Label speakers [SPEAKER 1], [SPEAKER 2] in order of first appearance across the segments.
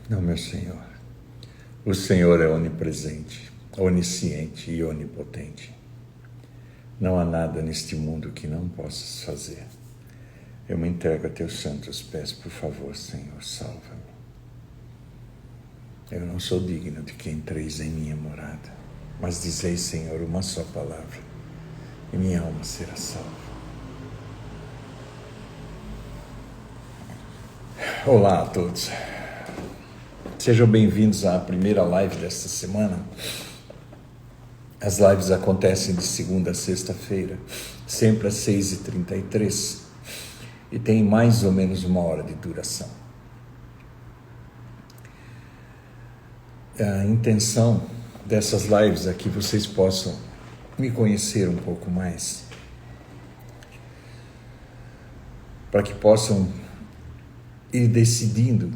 [SPEAKER 1] Não, meu Senhor. O Senhor é onipresente, onisciente e onipotente. Não há nada neste mundo que não possas fazer. Eu me entrego a teus santos pés, por favor, Senhor, salva-me. Eu não sou digno de que entreis em minha morada, mas dizei, Senhor, uma só palavra, e minha alma será salva. Olá a todos. Sejam bem-vindos à primeira live desta semana. As lives acontecem de segunda a sexta-feira, sempre às 6h33, e tem mais ou menos 1 hora de duração. A intenção dessas lives é que vocês possam me conhecer um pouco mais, para que possam ir decidindo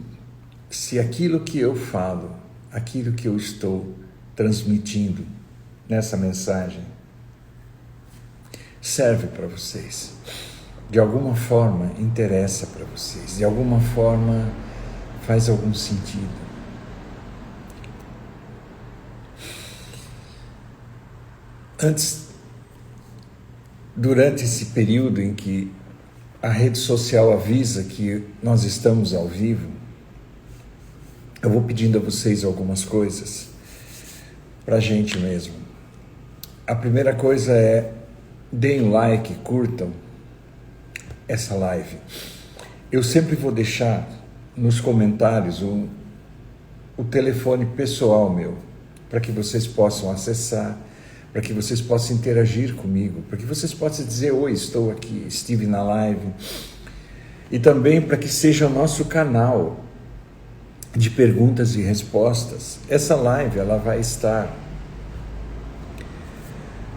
[SPEAKER 1] se aquilo que eu falo, aquilo que eu estou transmitindo nessa mensagem serve para vocês, de alguma forma interessa para vocês, de alguma forma faz algum sentido. Durante esse período em que a rede social avisa que nós estamos ao vivo, eu vou pedindo a vocês algumas coisas para a gente mesmo. A primeira coisa é, deem um like, curtam essa live. Eu sempre vou deixar nos comentários o telefone pessoal meu, para que vocês possam acessar, para que vocês possam interagir comigo, para que vocês possam dizer, oi, estou aqui, estive na live. E também para que seja o nosso canal de perguntas e respostas. Essa live, ela vai estar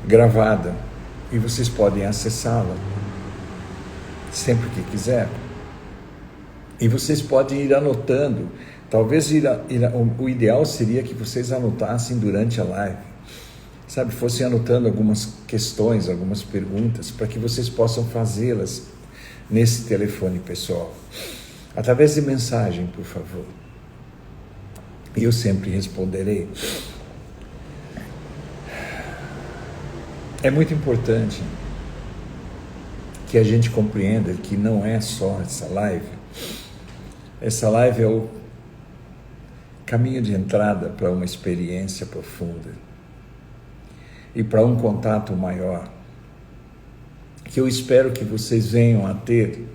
[SPEAKER 1] gravada e vocês podem acessá-la sempre que quiser. E vocês podem ir anotando. Talvez o ideal seria que vocês anotassem durante a live, sabe, fossem anotando algumas questões, algumas perguntas, para que vocês possam fazê-las nesse telefone pessoal, através de mensagem, por favor. E eu sempre responderei. É muito importante que a gente compreenda que não é só essa live. Essa live é o caminho de entrada para uma experiência profunda e para um contato maior, que eu espero que vocês venham a ter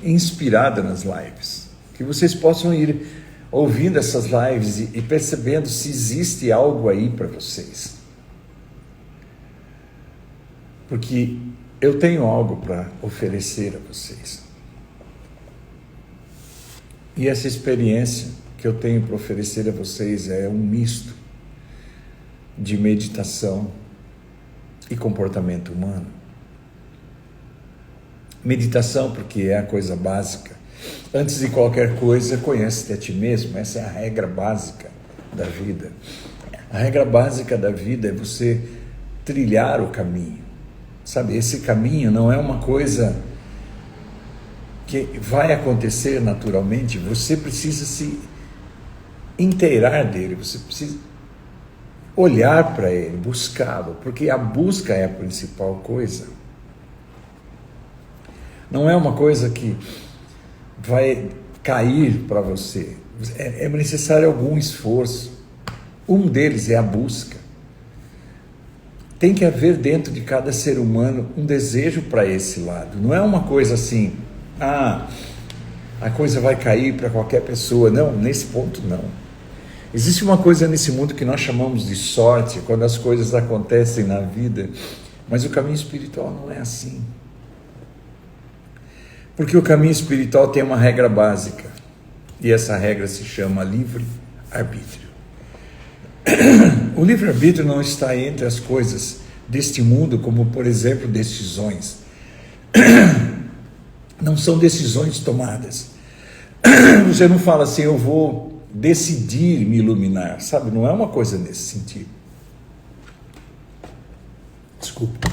[SPEAKER 1] inspirado nas lives, que vocês possam ir ouvindo essas lives e percebendo se existe algo aí para vocês. Porque eu tenho algo para oferecer a vocês. E essa experiência que eu tenho para oferecer a vocês é um misto de meditação e comportamento humano. Meditação, porque é a coisa básica. Antes de qualquer coisa, conhece-te a ti mesmo. Essa é a regra básica da vida. A regra básica da vida é você trilhar o caminho. Sabe, esse caminho não é uma coisa que vai acontecer naturalmente. Você precisa se inteirar dele, você precisa olhar para ele, buscá-lo, porque a busca é a principal coisa. Não é uma coisa que vai cair para você. É necessário algum esforço. Um deles é a busca. Tem que haver dentro de cada ser humano um desejo para esse lado. Não é uma coisa assim, a coisa vai cair para qualquer pessoa. Não, nesse ponto não. Existe uma coisa nesse mundo que nós chamamos de sorte, quando as coisas acontecem na vida, mas o caminho espiritual não é assim. Porque o caminho espiritual tem uma regra básica, e essa regra se chama livre-arbítrio. O livre-arbítrio não está entre as coisas deste mundo, como, por exemplo, decisões. Não são decisões tomadas. Você não fala assim, eu vou decidir me iluminar, sabe? Não é uma coisa nesse sentido. Desculpa.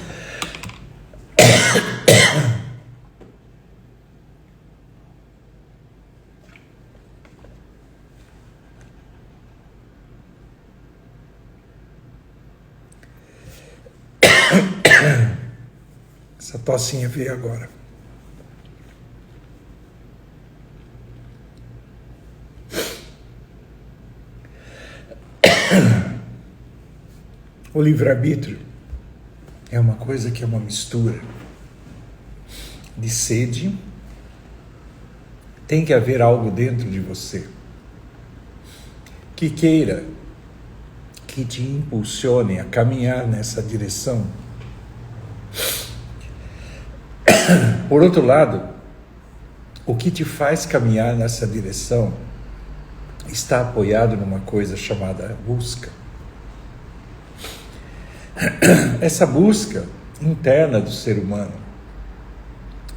[SPEAKER 1] tossinha veio agora. O livre-arbítrio é uma coisa que é uma mistura de sede. Tem que haver algo dentro de você que queira, que te impulsione a caminhar nessa direção. Por outro lado, o que te faz caminhar nessa direção está apoiado numa coisa chamada busca. Essa busca interna do ser humano,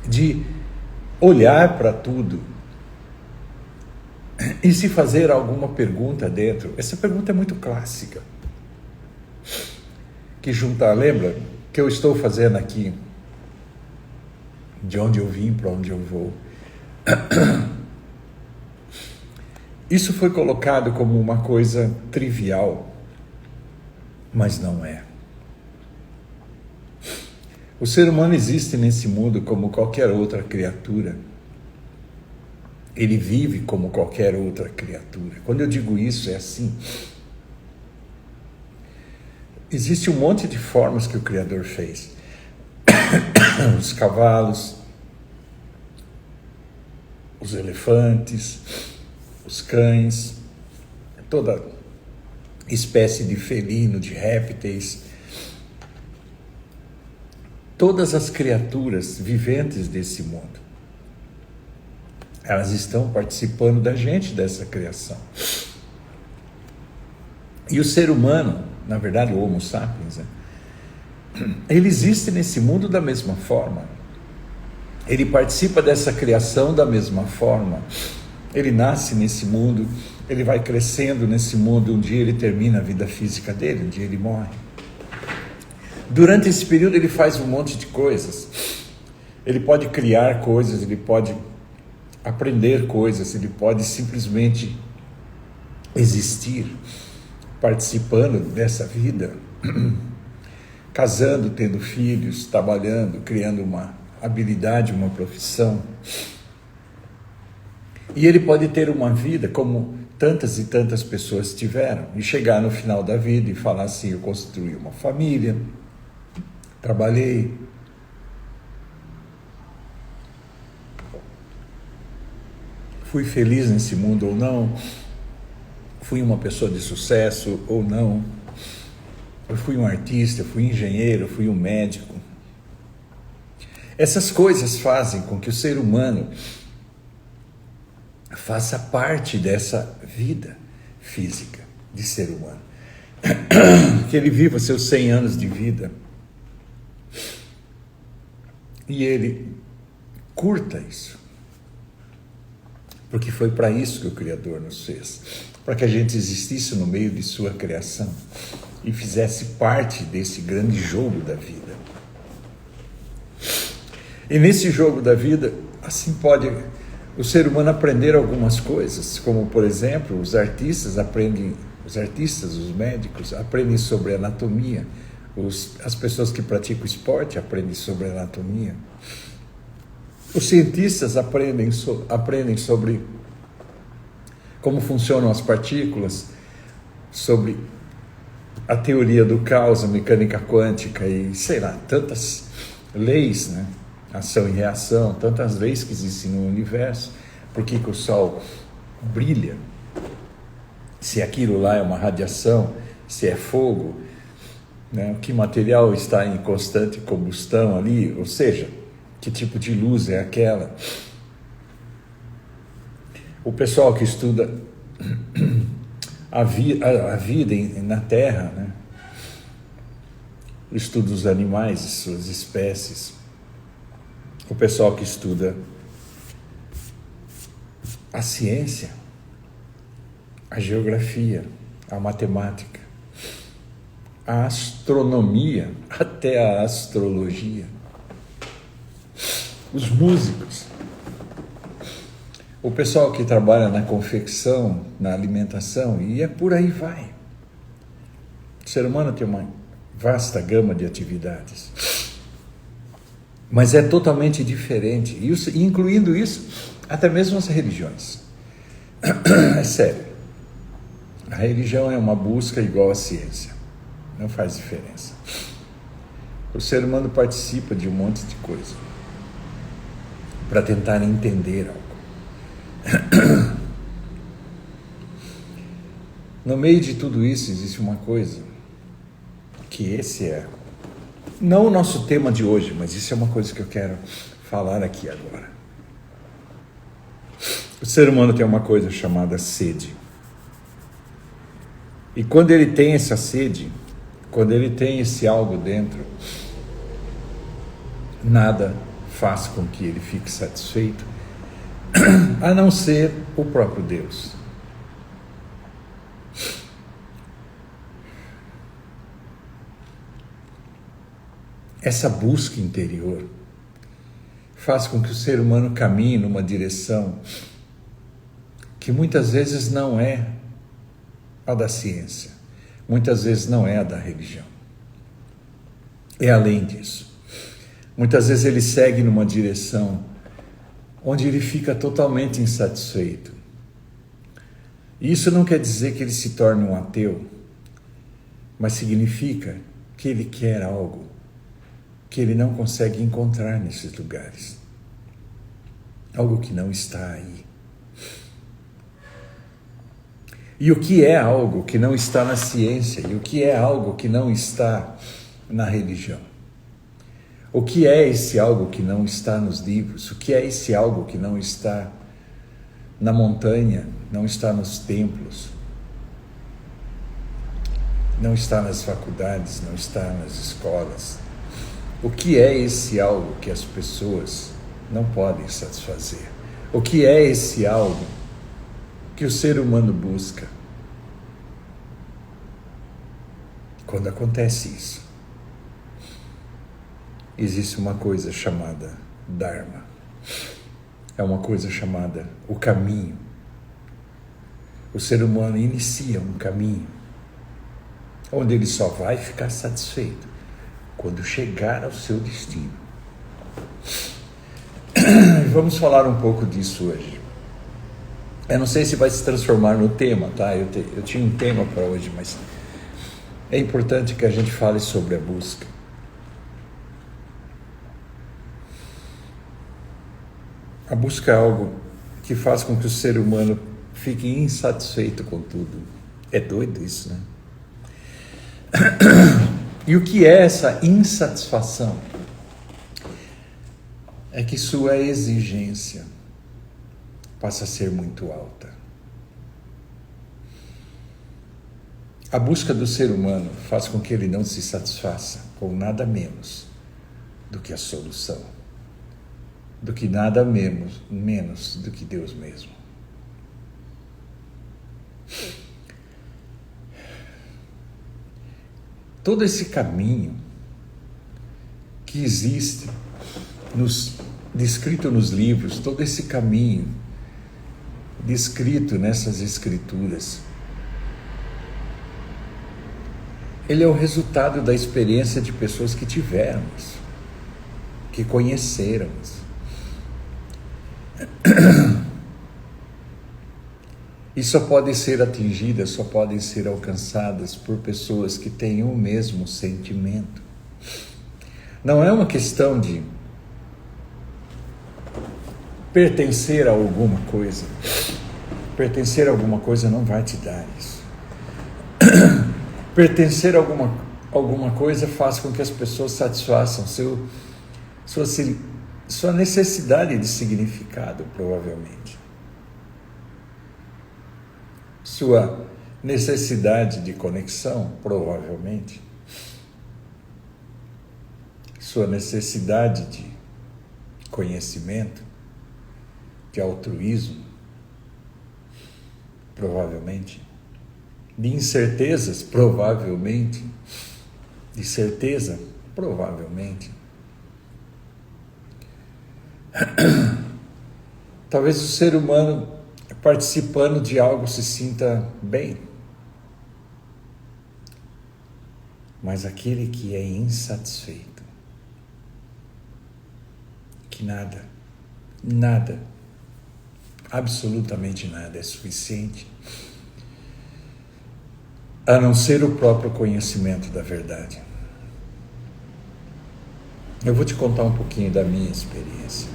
[SPEAKER 1] de olhar para tudo e se fazer alguma pergunta dentro. Essa pergunta é muito clássica. Que juntar, lembra que eu estou fazendo aqui, de onde eu vim para onde eu vou. Isso foi colocado como uma coisa trivial, mas não é. O ser humano existe nesse mundo como qualquer outra criatura. Ele vive como qualquer outra criatura. Quando eu digo isso, é assim. Existe um monte de formas que o Criador fez. Os cavalos, os elefantes, os cães, toda espécie de felino, de répteis, todas as criaturas viventes desse mundo, elas estão participando da gente, dessa criação. E o ser humano, na verdade o Homo sapiens, ele existe nesse mundo da mesma forma. Ele participa dessa criação da mesma forma. Ele nasce nesse mundo, ele vai crescendo nesse mundo, um dia ele termina a vida física dele, um dia ele morre. Durante esse período ele faz um monte de coisas. Ele pode criar coisas, ele pode aprender coisas, ele pode simplesmente existir, participando dessa vida, casando, tendo filhos, trabalhando, criando uma habilidade, uma profissão. E ele pode ter uma vida como tantas e tantas pessoas tiveram, e chegar no final da vida e falar assim: eu construí uma família, trabalhei, fui feliz nesse mundo ou não, fui uma pessoa de sucesso ou não, eu fui um artista, fui engenheiro, fui um médico. Essas coisas fazem com que o ser humano faça parte dessa vida física de ser humano. Que ele viva seus 100 anos de vida e ele curta isso. Porque foi para isso que o Criador nos fez, para que a gente existisse no meio de sua criação e fizesse parte desse grande jogo da vida. E nesse jogo da vida, assim pode o ser humano aprender algumas coisas, como por exemplo, os artistas, os médicos aprendem sobre anatomia, as pessoas que praticam esporte aprendem sobre anatomia. Os cientistas aprendem sobre como funcionam as partículas, sobre a teoria do caos, a mecânica quântica e, sei lá, tantas leis, né? Ação e reação, tantas leis que existem no universo. Por que o Sol brilha? Se aquilo lá é uma radiação, se é fogo, né? Que material está em constante combustão ali, ou seja, que tipo de luz é aquela? O pessoal que estuda a vida na Terra, né? Estuda os animais e suas espécies. O pessoal que estuda a ciência, a geografia, a matemática, a astronomia, até a astrologia. Os músicos, o pessoal que trabalha na confecção, na alimentação, e é por aí vai. O ser humano tem uma vasta gama de atividades. Mas é totalmente diferente, isso, incluindo isso, até mesmo as religiões. É sério. A religião é uma busca igual à ciência. Não faz diferença. O ser humano participa de um monte de coisa para tentar entender algo. No meio de tudo isso existe uma coisa que esse é não o nosso tema de hoje, mas isso é uma coisa que eu quero falar aqui agora. O ser humano tem uma coisa chamada sede. E quando ele tem essa sede, quando ele tem esse algo dentro, nada faz com que ele fique satisfeito, a não ser o próprio Deus. Essa busca interior faz com que o ser humano caminhe numa direção que muitas vezes não é a da ciência, muitas vezes não é a da religião. É além disso. Muitas vezes ele segue numa direção onde ele fica totalmente insatisfeito. E isso não quer dizer que ele se torne um ateu, mas significa que ele quer algo que ele não consegue encontrar nesses lugares. Algo que não está aí. E o que é algo que não está na ciência? E o que é algo que não está na religião? O que é esse algo que não está nos livros? O que é esse algo que não está na montanha, não está nos templos, não está nas faculdades, não está nas escolas? O que é esse algo que as pessoas não podem satisfazer? O que é esse algo que o ser humano busca? Quando acontece isso, existe uma coisa chamada Dharma. É uma coisa chamada o caminho. O ser humano inicia um caminho onde ele só vai ficar satisfeito quando chegar ao seu destino. Vamos falar um pouco disso hoje. Eu não sei se vai se transformar no tema, tá? Eu tinha um tema para hoje, mas é importante que a gente fale sobre a busca. A busca é algo que faz com que o ser humano fique insatisfeito com tudo. É doido isso, né? E o que é essa insatisfação? É que sua exigência passa a ser muito alta. A busca do ser humano faz com que ele não se satisfaça com nada menos do que a solução, do que nada menos do que Deus mesmo. Todo esse caminho que existe descrito nos livros, todo esse caminho descrito nessas escrituras, ele é o resultado da experiência de pessoas que tiveram isso, que conheceram isso. E só podem ser atingidas, só podem ser alcançadas por pessoas que têm o mesmo sentimento. Não é uma questão de pertencer a alguma coisa. Pertencer a alguma coisa não vai te dar isso. Pertencer a alguma coisa faz com que as pessoas satisfaçam sua necessidade de significado, provavelmente. Sua necessidade de conexão, provavelmente. Sua necessidade de conhecimento, de altruísmo, provavelmente. De incertezas, provavelmente. De certeza, provavelmente. Talvez o ser humano, participando de algo, se sinta bem. Mas aquele que é insatisfeito, nada, nada, absolutamente nada é suficiente, a não ser o próprio conhecimento da verdade. Eu vou te contar um pouquinho da minha experiência.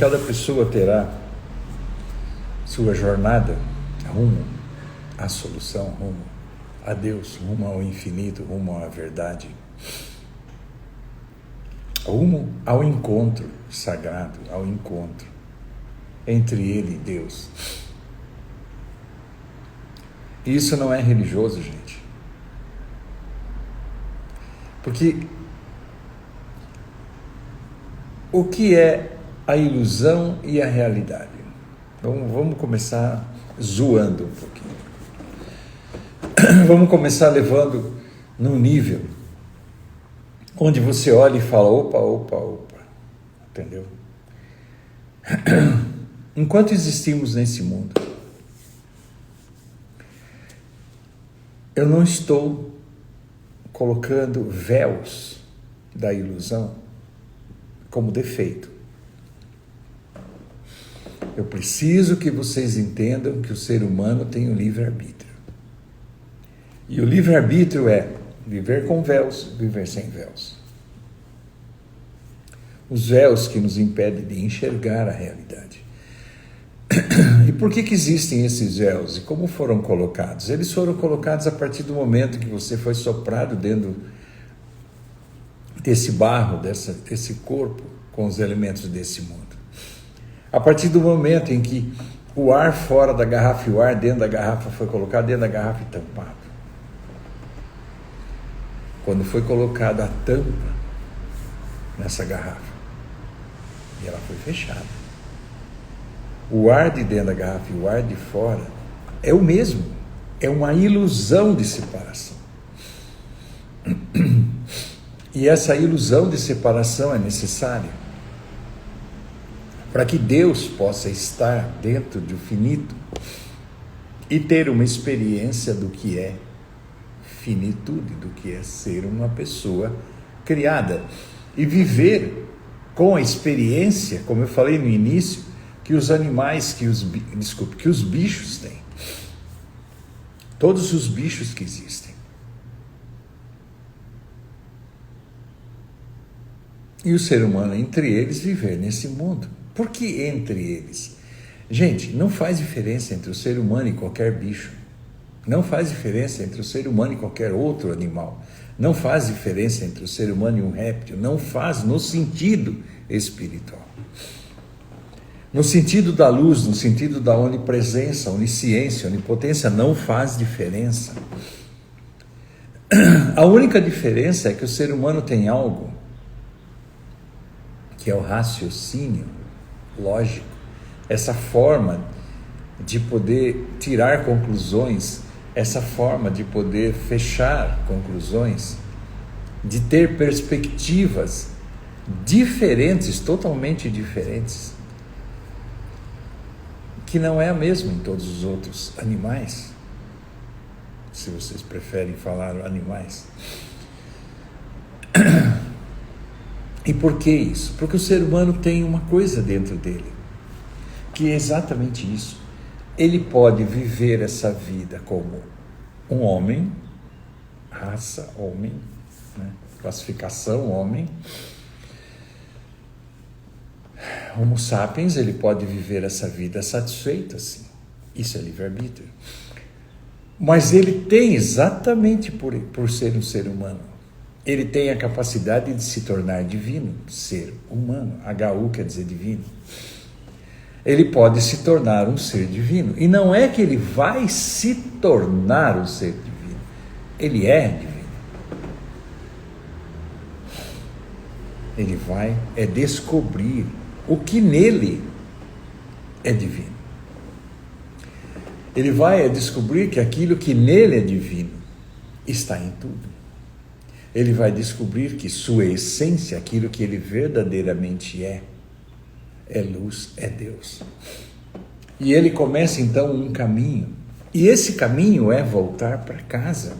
[SPEAKER 1] Cada pessoa terá sua jornada rumo à solução, rumo a Deus, rumo ao infinito, rumo à verdade, rumo ao encontro sagrado, ao encontro entre Ele e Deus. E isso não é religioso, gente. Porque o que é a ilusão e a realidade? Vamos começar zoando um pouquinho. Vamos começar levando num nível onde você olha e fala, opa, entendeu? Enquanto existimos nesse mundo, eu não estou colocando véus da ilusão como defeito. Eu preciso que vocês entendam que o ser humano tem um livre-arbítrio. E o livre-arbítrio é viver com véus, viver sem véus. Os véus que nos impedem de enxergar a realidade. E por que existem esses véus? E como foram colocados? Eles foram colocados a partir do momento que você foi soprado dentro desse barro, desse corpo, com os elementos desse mundo. A partir do momento em que o ar fora da garrafa e o ar dentro da garrafa foi colocado dentro da garrafa e tampado. Quando foi colocada a tampa nessa garrafa, e ela foi fechada, o ar de dentro da garrafa e o ar de fora é o mesmo, é uma ilusão de separação. E essa ilusão de separação é necessária para que Deus possa estar dentro do finito e ter uma experiência do que é finitude, do que é ser uma pessoa criada e viver com a experiência, como eu falei no início, que os animais, que os bichos têm. Todos os bichos que existem. E o ser humano, entre eles, viver nesse mundo. Por que entre eles? Gente, não faz diferença entre o ser humano e qualquer bicho. Não faz diferença entre o ser humano e qualquer outro animal. Não faz diferença entre o ser humano e um réptil. Não faz no sentido espiritual. No sentido da luz, no sentido da onipresença, onisciência, onipotência, não faz diferença. A única diferença é que o ser humano tem algo que é o raciocínio lógico, essa forma de poder tirar conclusões, essa forma de poder fechar conclusões, de ter perspectivas diferentes, totalmente diferentes, que não é a mesma em todos os outros animais, se vocês preferem falar animais. E por que isso? Porque o ser humano tem uma coisa dentro dele, que é exatamente isso. Ele pode viver essa vida como um homem, raça homem, né? Classificação homem. Homo sapiens, ele pode viver essa vida satisfeito assim. Isso é livre-arbítrio. Mas ele tem, exatamente por ser um ser humano, ele tem a capacidade de se tornar divino, ser humano. HU quer dizer divino. Ele pode se tornar um ser divino. E não é que ele vai se tornar um ser divino. Ele é divino. Ele vai descobrir o que nele é divino. Ele vai descobrir que aquilo que nele é divino está em tudo. Ele vai descobrir que sua essência, aquilo que ele verdadeiramente é luz, é Deus. E ele começa então um caminho. E esse caminho é voltar para casa.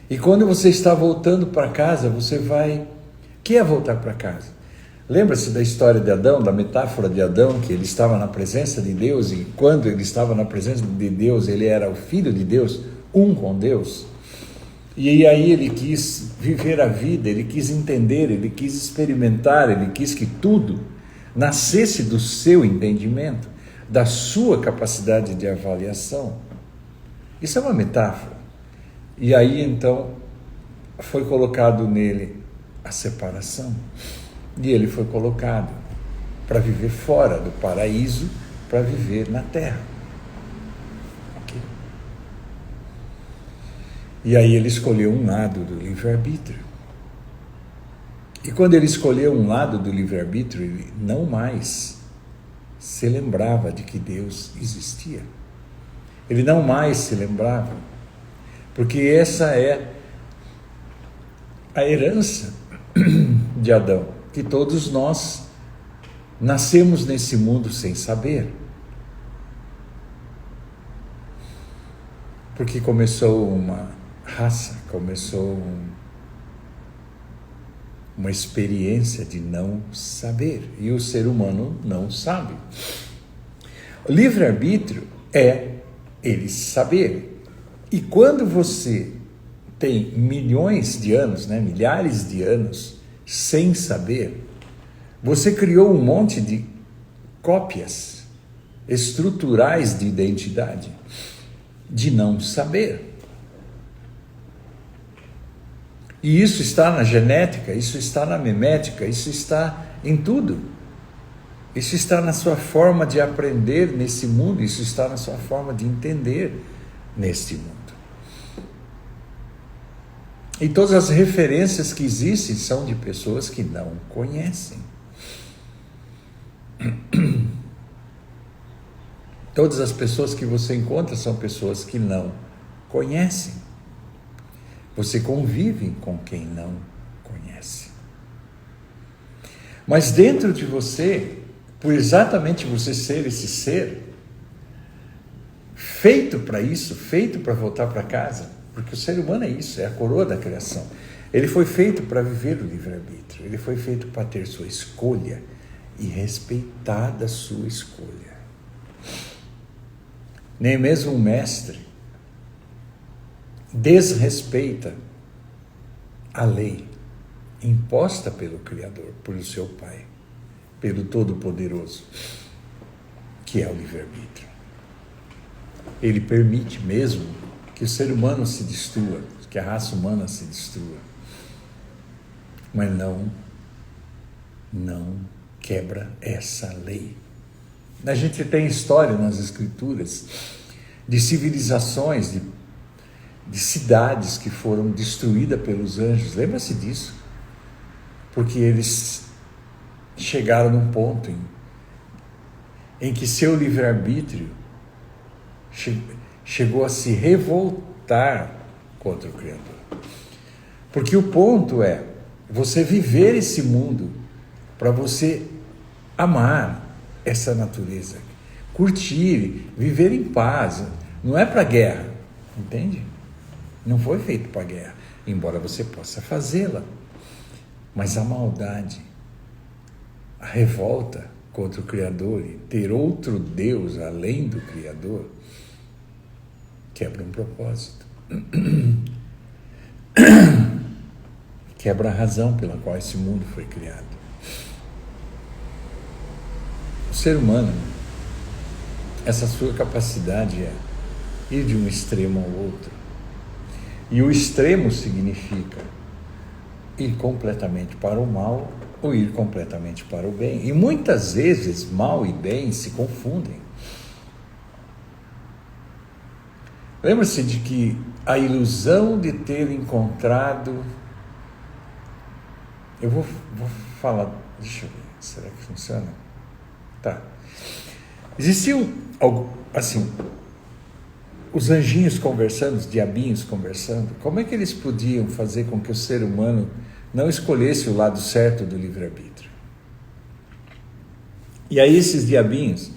[SPEAKER 1] E quando você está voltando para casa, você vai que é voltar para casa? Lembra-se da história de Adão, da metáfora de Adão, que ele estava na presença de Deus e quando ele estava na presença de Deus, ele era o filho de Deus, um com Deus. E aí ele quis viver a vida, ele quis entender, ele quis experimentar, ele quis que tudo nascesse do seu entendimento, da sua capacidade de avaliação. Isso é uma metáfora. E aí então foi colocado nele a separação. E ele foi colocado para viver fora do paraíso, para viver na terra. Okay? E aí ele escolheu um lado do livre-arbítrio. E quando ele escolheu um lado do livre-arbítrio, ele não mais se lembrava de que Deus existia. Ele não mais se lembrava, porque essa é a herança de Adão, que todos nós nascemos nesse mundo sem saber. Porque começou uma raça, começou uma experiência de não saber, e o ser humano não sabe. O livre-arbítrio é ele saber. E quando você tem milhões de anos, milhares de anos sem saber, você criou um monte de cópias estruturais de identidade, de não saber. E isso está na genética, isso está na memética, isso está em tudo. Isso está na sua forma de aprender nesse mundo, isso está na sua forma de entender neste mundo. E todas as referências que existem são de pessoas que não conhecem. Todas as pessoas que você encontra são pessoas que não conhecem. Você convive com quem não conhece. Mas dentro de você, por exatamente você ser esse ser, feito para isso, feito para voltar para casa, porque o ser humano é isso, é a coroa da criação. Ele foi feito para viver o livre-arbítrio, ele foi feito para ter sua escolha e respeitar a sua escolha. Nem mesmo um mestre desrespeita a lei imposta pelo Criador, pelo seu Pai, pelo Todo-Poderoso, que é o livre-arbítrio. Ele permite mesmo que o ser humano se destrua, que a raça humana se destrua, mas não quebra essa lei. A gente tem história nas Escrituras de civilizações, de cidades que foram destruídas pelos anjos. Lembra-se disso? Porque eles chegaram num ponto em que seu livre-arbítrio chegou a se revoltar contra o Criador. Porque o ponto é você viver esse mundo para você amar essa natureza, curtir, viver em paz. Não é para guerra, entende? Não foi feito para guerra, embora você possa fazê-la. Mas a maldade, a revolta contra o Criador e ter outro Deus além do Criador, quebra um propósito. Quebra a razão pela qual esse mundo foi criado. O ser humano, essa sua capacidade é ir de um extremo ao outro. E o extremo significa ir completamente para o mal ou ir completamente para o bem. E muitas vezes mal e bem se confundem. Lembra-se de que a ilusão de ter encontrado... Eu vou falar... Deixa eu ver, será que funciona? Tá. Existiam, assim, os anjinhos conversando, os diabinhos conversando. Como é que eles podiam fazer com que o ser humano não escolhesse o lado certo do livre-arbítrio? E aí esses diabinhos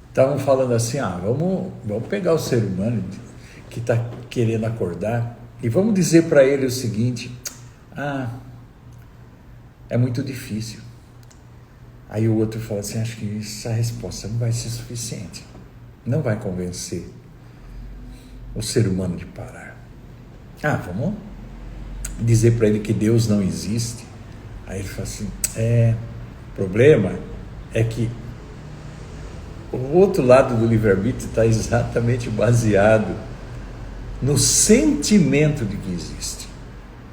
[SPEAKER 1] estavam falando assim, vamos pegar o ser humano que está querendo acordar e vamos dizer para ele o seguinte, é muito difícil. Aí o outro fala assim, acho que essa resposta não vai ser suficiente. Não vai convencer o ser humano de parar. Vamos dizer para ele que Deus não existe. Aí ele fala assim, o problema é que o outro lado do livre-arbítrio está exatamente baseado no sentimento de que existe,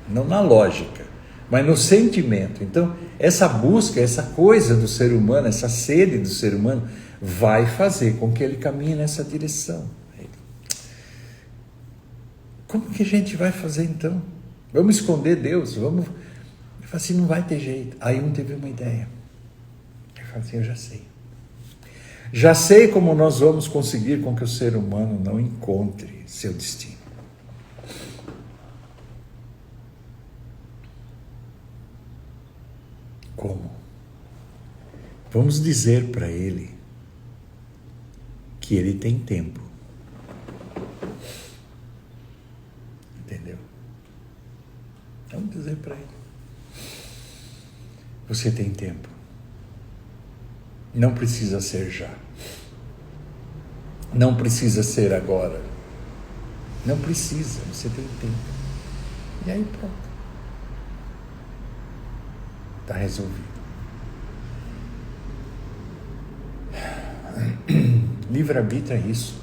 [SPEAKER 1] não na lógica, mas no sentimento. Então, essa busca, essa coisa do ser humano, essa sede do ser humano, vai fazer com que ele caminhe nessa direção. Como que a gente vai fazer então? Vamos esconder Deus? Vamos... Ele fala assim, não vai ter jeito. Aí um teve uma ideia. Ele fala assim, eu já sei. Já sei como nós vamos conseguir com que o ser humano não encontre seu destino. Como? Vamos dizer para ele que ele tem tempo. Entendeu? Vamos dizer para ele. Você tem tempo. Não precisa ser já. Não precisa ser agora. Não precisa, você tem tempo. E aí pronto. Está resolvido. Livre-arbítrio é isso.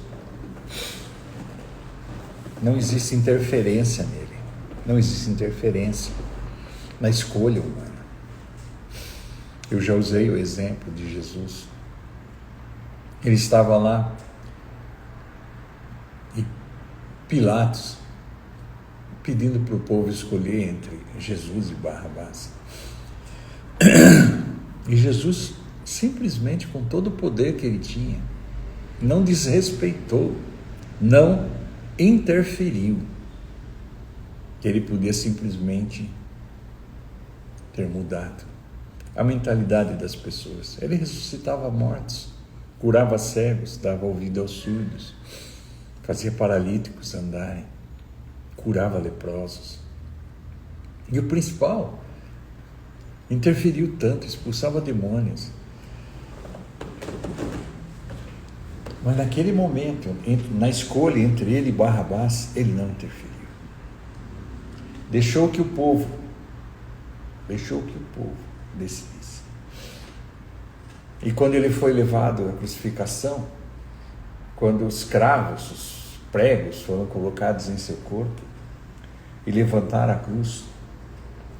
[SPEAKER 1] Não existe interferência nele. Não existe interferência na escolha humana. Eu já usei o exemplo de Jesus. Ele estava lá e Pilatos pedindo para o povo escolher entre Jesus e Barrabás. E Jesus, simplesmente com todo o poder que ele tinha, não desrespeitou, não interferiu. Ele podia simplesmente ter mudado a mentalidade das pessoas. Ele ressuscitava mortos, curava cegos, dava ouvido aos surdos, fazia paralíticos andarem, curava leprosos. E o principal, interferiu tanto, expulsava demônios. Mas naquele momento, na escolha entre ele e Barrabás, ele não interferiu. Deixou que o povo decidisse. E quando ele foi levado à crucificação, quando os cravos, os pregos foram colocados em seu corpo e levantaram a cruz,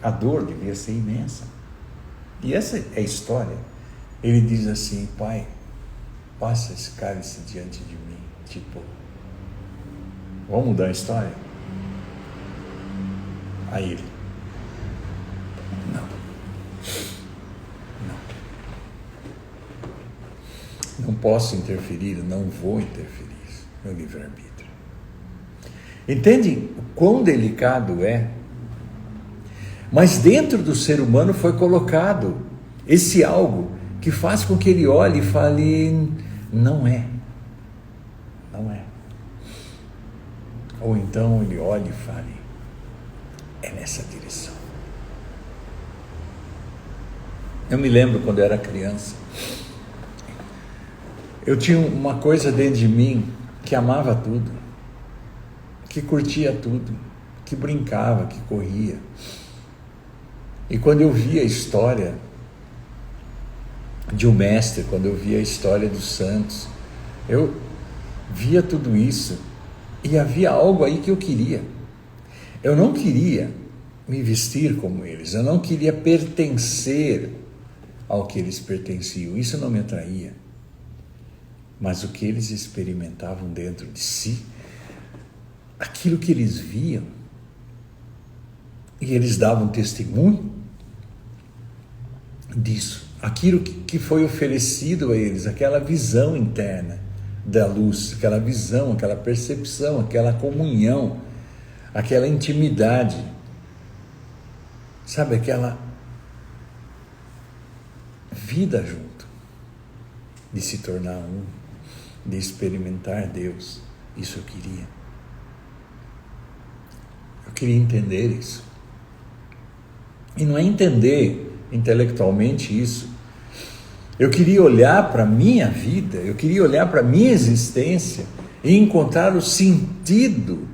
[SPEAKER 1] a dor devia ser imensa. E essa é a história. Ele diz assim, Pai, passa esse cálice diante de mim. Tipo, vamos mudar a história? Aí ele, não posso interferir, não vou interferir no livre-arbítrio. Entende o quão delicado é? Mas dentro do ser humano foi colocado esse algo que faz com que ele olhe e fale, não é. Ou então ele olhe e fale, é nessa direção. Eu me lembro quando eu era criança, eu tinha uma coisa dentro de mim que amava tudo, que curtia tudo, que brincava, que corria. E quando eu via a história de um mestre, quando eu via a história dos santos, eu via tudo isso e havia algo aí que eu queria. Eu não queria me vestir como eles, eu não queria pertencer ao que eles pertenciam, isso não me atraía. Mas o que eles experimentavam dentro de si, aquilo que eles viam, e eles davam testemunho disso, aquilo que foi oferecido a eles, aquela visão interna da luz, aquela visão, aquela percepção, aquela comunhão, aquela intimidade, sabe, aquela vida junto, de se tornar um, de experimentar Deus. Isso eu queria. Eu queria entender isso. E não é entender intelectualmente isso. Eu queria olhar para a minha vida, eu queria olhar para a minha existência e encontrar o sentido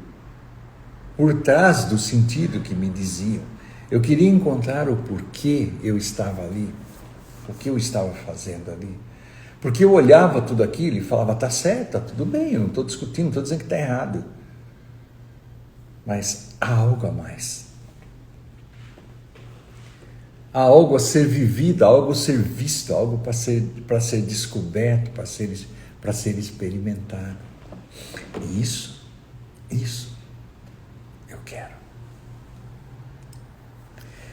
[SPEAKER 1] por trás do sentido que me diziam. Eu queria encontrar o porquê eu estava ali, o que eu estava fazendo ali. Porque eu olhava tudo aquilo e falava, tá certo, tá tudo bem, eu não estou discutindo, não estou dizendo que está errado. Mas há algo a mais. Há algo a ser vivido, algo a ser visto, algo para ser descoberto, para ser experimentado. E isso eu quero.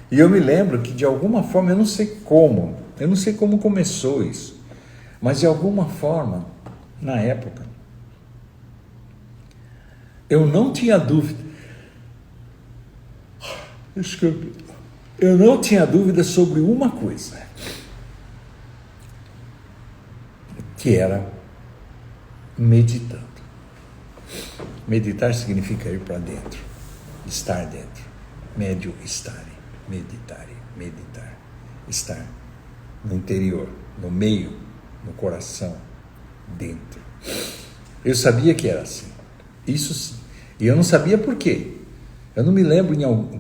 [SPEAKER 1] E eu me lembro que de alguma forma, eu não sei como começou isso, mas de alguma forma, na época, eu não tinha dúvida. Desculpe. Eu não tinha dúvida sobre uma coisa, que era meditando. Meditar significa ir para dentro, estar dentro. Médio, estare, meditare, meditar. Estar no interior, no meio, no coração, dentro. Eu sabia que era assim, isso sim. E eu não sabia por quê. Eu não me lembro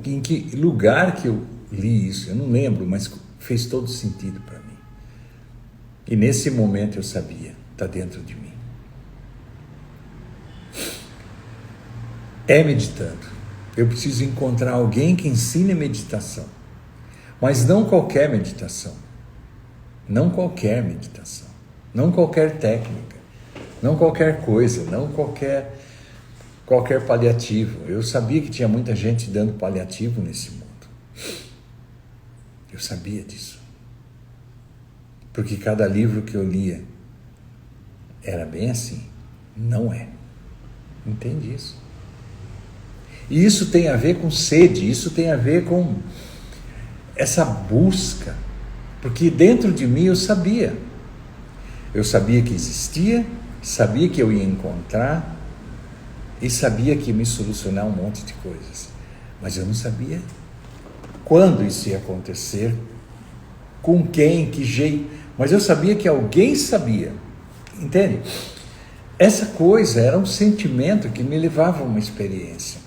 [SPEAKER 1] em que lugar que eu li isso, eu não lembro, mas fez todo sentido para mim. E nesse momento eu sabia, está dentro de mim. É meditando. Eu preciso encontrar alguém que ensine meditação. Mas não qualquer meditação. Não qualquer meditação. Não qualquer técnica. Não qualquer coisa. Não qualquer paliativo. Eu sabia que tinha muita gente dando paliativo nesse mundo. Eu sabia disso. Porque cada livro que eu lia era bem assim. Não é. Entende isso? E isso tem a ver com sede, isso tem a ver com essa busca. Porque dentro de mim eu sabia. Eu sabia que existia, sabia que eu ia encontrar e sabia que ia me solucionar um monte de coisas. Mas eu não sabia quando isso ia acontecer, com quem, que jeito. Mas eu sabia que alguém sabia. Entende? Essa coisa era um sentimento que me levava a uma experiência.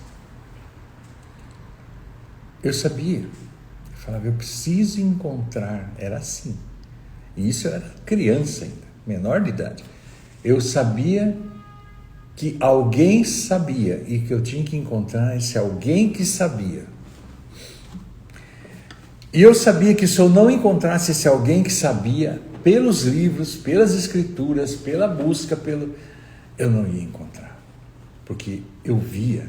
[SPEAKER 1] Eu sabia. Eu falava, eu preciso encontrar. Era assim. E isso eu era criança ainda, menor de idade. Eu sabia que alguém sabia e que eu tinha que encontrar esse alguém que sabia. E eu sabia que se eu não encontrasse esse alguém que sabia, pelos livros, pelas escrituras, pela busca, eu não ia encontrar. Porque eu via.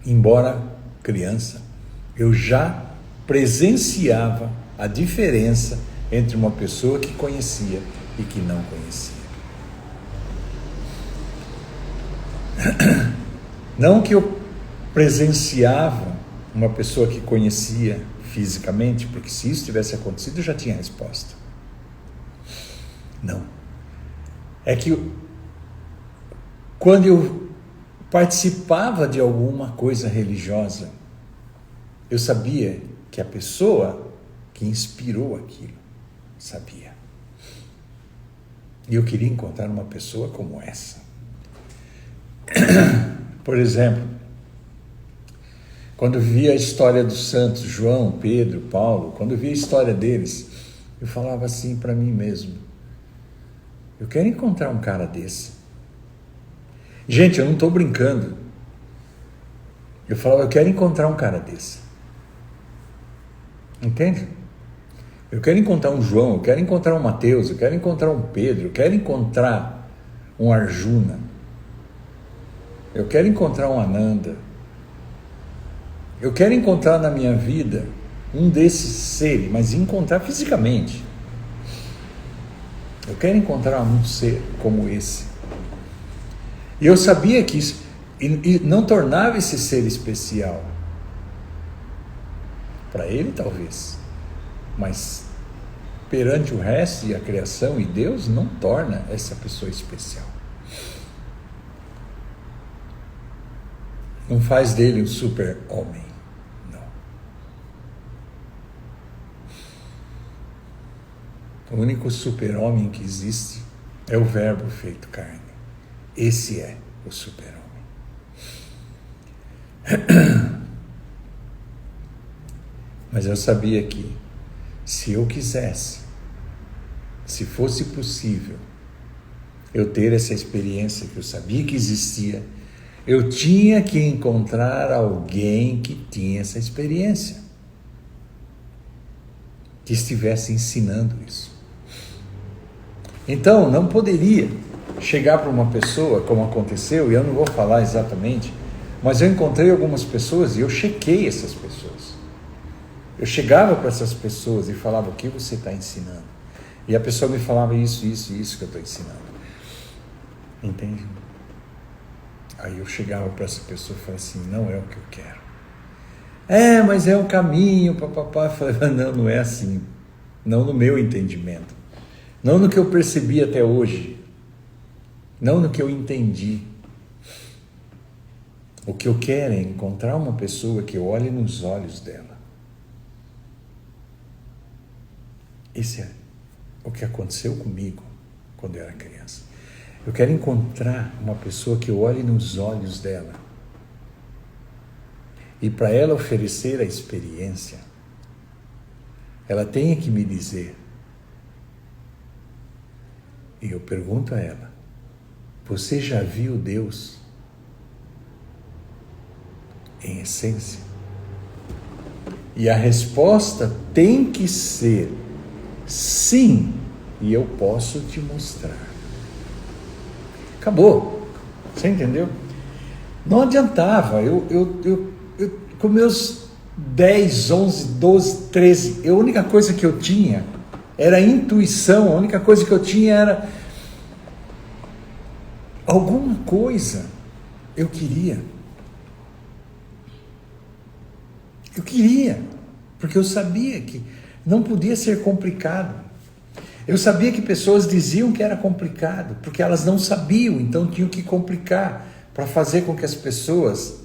[SPEAKER 1] Embora criança, eu já presenciava a diferença entre uma pessoa que conhecia e que não conhecia. Não que eu presenciava uma pessoa que conhecia fisicamente, porque se isso tivesse acontecido, eu já tinha a resposta. Não. É que quando eu participava de alguma coisa religiosa, eu sabia que a pessoa que inspirou aquilo sabia. E eu queria encontrar uma pessoa como essa. Por exemplo, quando eu via a história dos santos, João, Pedro, Paulo, quando eu via a história deles, eu falava assim para mim mesmo, eu quero encontrar um cara desse. Gente, eu não estou brincando. Eu falava, eu quero encontrar um cara desse. Entende? Eu quero encontrar um João, eu quero encontrar um Mateus, eu quero encontrar um Pedro, eu quero encontrar um Arjuna. Eu quero encontrar um Ananda. Eu quero encontrar na minha vida um desses seres, mas encontrar fisicamente. Eu quero encontrar um ser como esse. E eu sabia que isso e não tornava esse ser especial. Para ele, talvez. Mas perante o resto e a criação e Deus, não torna essa pessoa especial. não faz dele um super-homem. Não. O único super-homem que existe é o Verbo feito carne. Esse é o super-homem. Mas eu sabia que, se eu quisesse, se fosse possível, eu ter essa experiência que eu sabia que existia, eu tinha que encontrar alguém que tinha essa experiência, que estivesse ensinando isso. Então, não poderia chegar para uma pessoa, como aconteceu, e eu não vou falar exatamente, mas eu encontrei algumas pessoas e eu chequei essas pessoas. Eu chegava para essas pessoas e falava: o que você está ensinando? E a pessoa me falava isso que eu estou ensinando. Entende? Aí eu chegava para essa pessoa e falava assim: não é o que eu quero. Mas é um caminho, papapá. Eu falava: não é assim. Não no meu entendimento. Não no que eu percebi até hoje. Não no que eu entendi. O que eu quero é encontrar uma pessoa que eu olhe nos olhos dela. Esse é o que aconteceu comigo quando eu era criança. Eu quero encontrar uma pessoa que eu olhe nos olhos dela. E para ela oferecer a experiência, ela tem que me dizer. E eu pergunto a ela: você já viu Deus em essência? E a resposta tem que ser sim, e eu posso te mostrar. Acabou. Você entendeu? Não adiantava. Eu com meus 10, 11, 12, 13, a única coisa que eu tinha era intuição, a única coisa que eu tinha era alguma coisa. Eu queria, porque eu sabia que não podia ser complicado. Eu sabia que pessoas diziam que era complicado, porque elas não sabiam, então tinham que complicar para fazer com que as pessoas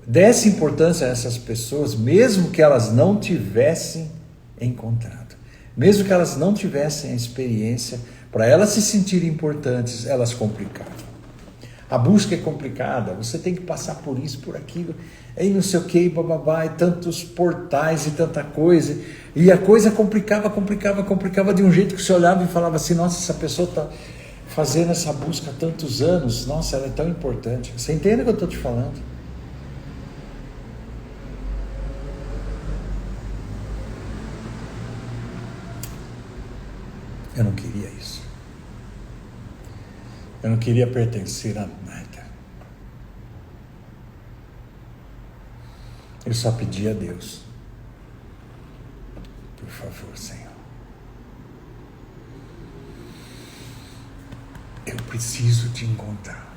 [SPEAKER 1] dessem importância a essas pessoas, mesmo que elas não tivessem encontrado, mesmo que elas não tivessem a experiência, para elas se sentirem importantes, elas complicavam. A busca é complicada, você tem que passar por isso, por aquilo, aí não sei o que, bababá, e tantos portais e tanta coisa, e a coisa complicava de um jeito que você olhava e falava assim: nossa, essa pessoa está fazendo essa busca há tantos anos, nossa, ela é tão importante. Você entende o que eu estou te falando? Eu não queria isso. Eu não queria pertencer a nada. Eu só pedi a Deus: por favor, Senhor, eu preciso te encontrar.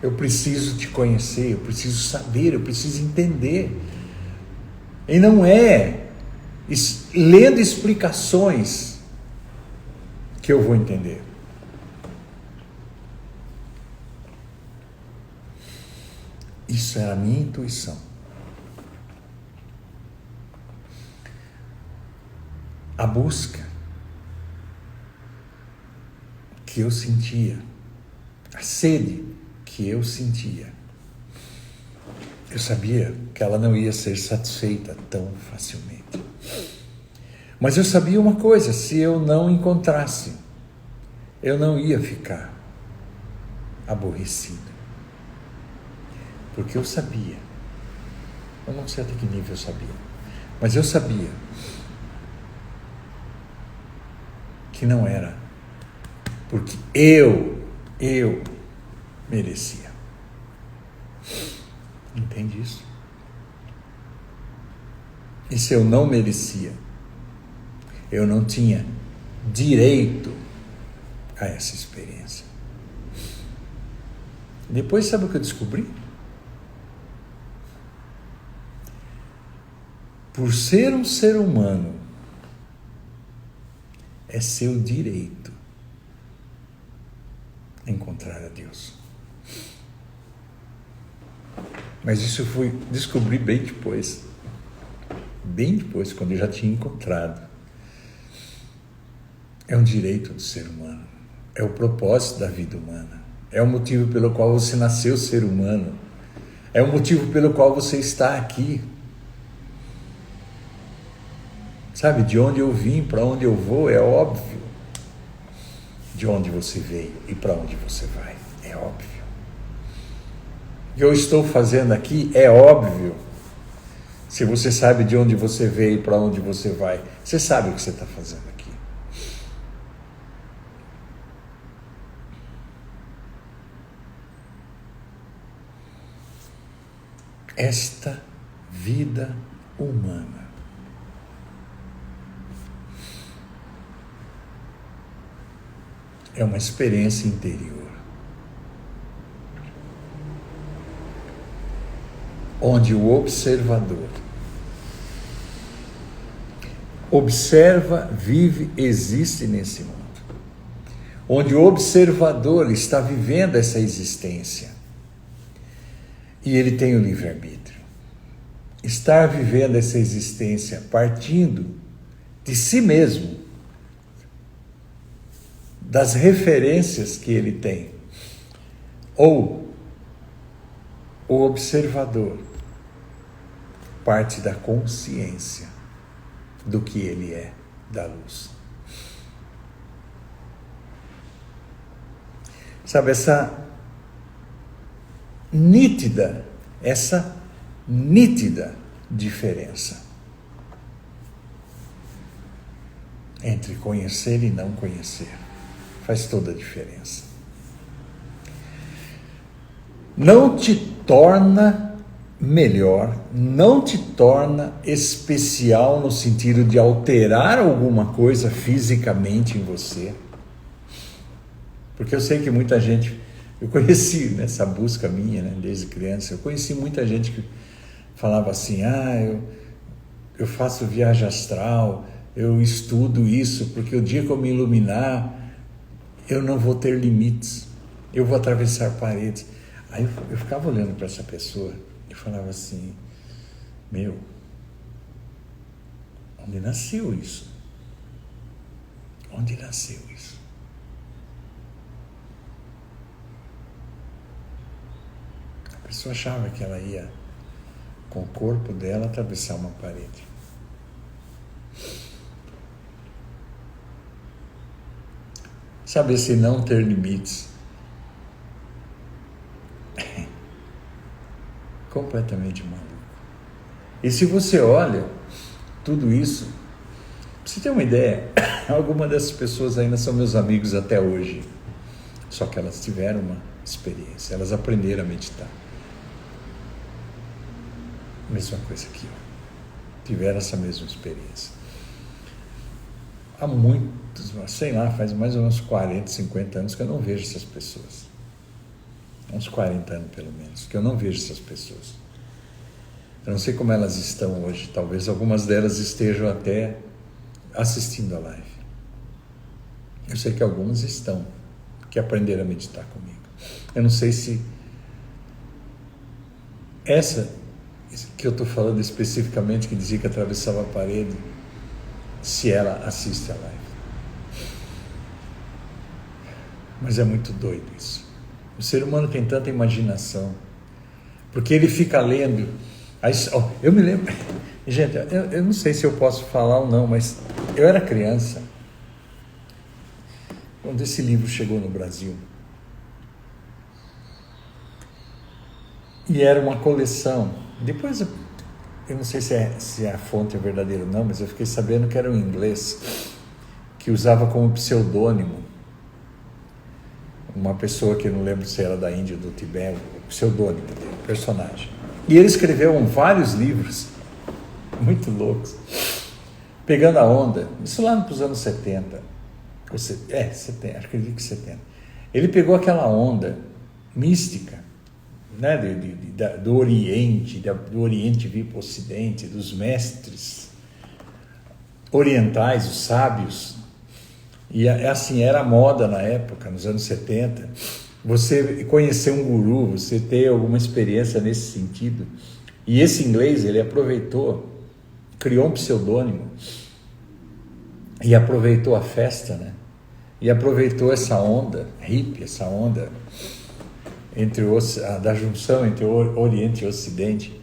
[SPEAKER 1] Eu preciso te conhecer, eu preciso saber, eu preciso entender. E não é lendo explicações que eu vou entender. Isso era a minha intuição. A busca que eu sentia, a sede que eu sentia, eu sabia que ela não ia ser satisfeita tão facilmente. Mas eu sabia uma coisa: se eu não encontrasse, eu não ia ficar aborrecido. Porque eu sabia, eu não sei até que nível eu sabia, mas eu sabia que não era porque eu merecia. Entende isso? E se eu não merecia, eu não tinha direito a essa experiência. Depois, sabe o que eu descobri? Por ser um ser humano, é seu direito encontrar a Deus. Mas isso eu fui descobrir bem depois. Bem depois, quando eu já tinha encontrado. É um direito do ser humano. É o propósito da vida humana. É o motivo pelo qual você nasceu ser humano. É o motivo pelo qual você está aqui. Sabe, de onde eu vim, para onde eu vou, é óbvio. De onde você veio e para onde você vai, é óbvio. O que eu estou fazendo aqui é óbvio. Se você sabe de onde você veio e para onde você vai, você sabe o que você está fazendo aqui. Esta vida humana é uma experiência interior, onde o observador observa, vive, existe nesse mundo. Onde o observador está vivendo essa existência e ele tem o livre-arbítrio. Estar vivendo essa existência partindo de si mesmo, das referências que ele tem, ou o observador parte da consciência do que ele é, da luz. Sabe, essa nítida diferença entre conhecer e não conhecer faz toda a diferença. Não te torna melhor, não te torna especial no sentido de alterar alguma coisa fisicamente em você. Porque eu sei que muita gente, eu conheci nessa busca minha, né, desde criança, eu conheci muita gente que falava assim, eu faço viagem astral, eu estudo isso, porque o dia que eu me iluminar, eu não vou ter limites, eu vou atravessar paredes. Aí eu ficava olhando para essa pessoa e falava assim, onde nasceu isso? Onde nasceu isso? A pessoa achava que ela ia, com o corpo dela, atravessar uma parede. Sabe, esse não ter limites. Completamente maluco. E se você olha tudo isso, pra você ter uma ideia, algumas dessas pessoas ainda são meus amigos até hoje. Só que elas tiveram uma experiência, elas aprenderam a meditar. Mesma coisa aqui, ó. Tiveram essa mesma experiência. Há muitos, sei lá, faz mais ou menos 40, 50 anos que eu não vejo essas pessoas. Uns 40 anos pelo menos, que eu não vejo essas pessoas. Eu não sei como elas estão hoje, talvez algumas delas estejam até assistindo a live. Eu sei que algumas estão, que aprenderam a meditar comigo. Eu não sei se essa que eu estou falando especificamente, que dizia que atravessava a parede, se ela assiste a live. Mas é muito doido isso. O ser humano tem tanta imaginação, porque ele fica lendo. Eu me lembro, gente, eu não sei se eu posso falar ou não, mas eu era criança quando esse livro chegou no Brasil. E era uma coleção. Depois, eu não sei se a fonte é verdadeira ou não, mas eu fiquei sabendo que era um inglês que usava como pseudônimo uma pessoa que eu não lembro se era da Índia ou do Tibete, o pseudônimo dele, personagem. E ele escreveu vários livros, muito loucos, pegando a onda, isso lá nos anos 70, 70, acredito que 70. Ele pegou aquela onda mística, né, do Oriente, do Oriente vir para o Ocidente, dos mestres orientais, os sábios. E assim, era a moda na época, nos anos 70, você conhecer um guru, você ter alguma experiência nesse sentido. E esse inglês, ele aproveitou, criou um pseudônimo e aproveitou a festa, né? E aproveitou essa onda hippie, essa onda da junção entre o Oriente e o Ocidente.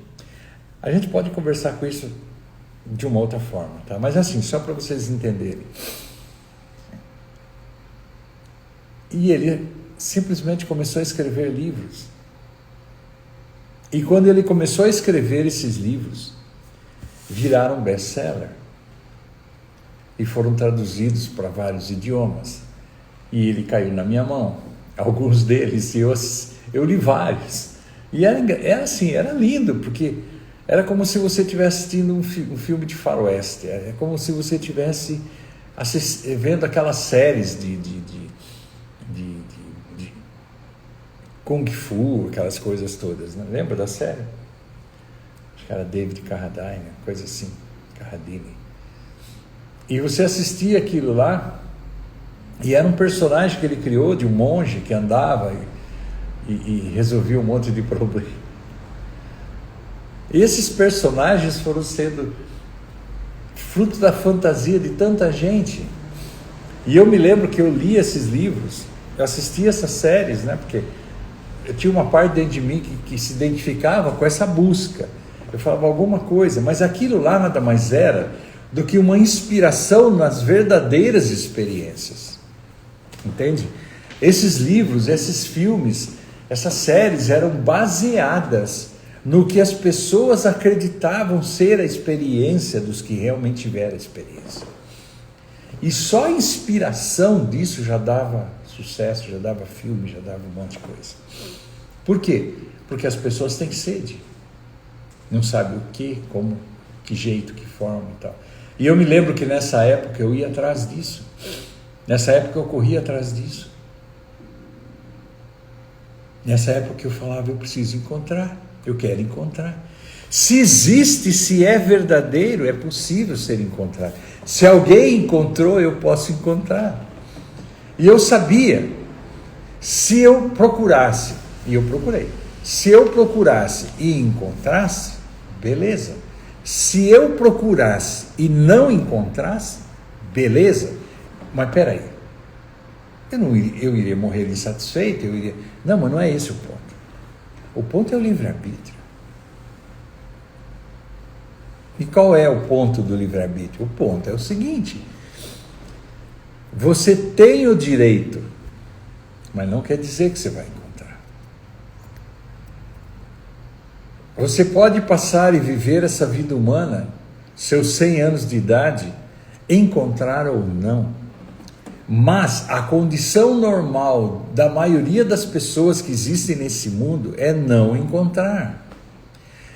[SPEAKER 1] A gente pode conversar com isso de uma outra forma, tá? Mas assim, só para vocês entenderem. E ele simplesmente começou a escrever livros. E quando ele começou a escrever esses livros, viraram best-seller. E foram traduzidos para vários idiomas. E ele caiu na minha mão. Alguns deles, e eu li vários. E era assim, era lindo, porque era como se você estivesse assistindo um filme de faroeste. É como se você estivesse vendo aquelas séries de Kung Fu, aquelas coisas todas, né? Lembra da série? Acho que era David Carradine, coisa assim, Carradine. E você assistia aquilo lá, e era um personagem que ele criou, de um monge que andava e resolvia um monte de problemas. E esses personagens foram sendo fruto da fantasia de tanta gente. E eu me lembro que eu li esses livros, eu assistia essas séries, né? Porque eu tinha uma parte dentro de mim que se identificava com essa busca. Eu falava alguma coisa, mas aquilo lá nada mais era do que uma inspiração nas verdadeiras experiências. Entende? Esses livros, esses filmes, essas séries eram baseadas no que as pessoas acreditavam ser a experiência dos que realmente tiveram a experiência. E só a inspiração disso já dava sucesso, já dava filme, já dava um monte de coisa. Por quê? Porque as pessoas têm sede. Não sabem o que, como, que jeito, que forma e tal. E eu me lembro que nessa época eu ia atrás disso. Nessa época eu corria atrás disso. Nessa época eu falava, eu preciso encontrar, eu quero encontrar. Se existe, se é verdadeiro, é possível ser encontrado. Se alguém encontrou, eu posso encontrar. E eu sabia, se eu procurasse, e eu procurei, se eu procurasse e encontrasse, beleza. Se eu procurasse e não encontrasse, beleza. Mas peraí, eu iria morrer insatisfeito, Não, mas não é esse o ponto. O ponto é o livre-arbítrio. E qual é o ponto do livre-arbítrio? O ponto é o seguinte: você tem o direito, mas não quer dizer que você vai encontrar. Você pode passar e viver essa vida humana, seus 100 anos de idade, encontrar ou não. Mas a condição normal da maioria das pessoas que existem nesse mundo é não encontrar.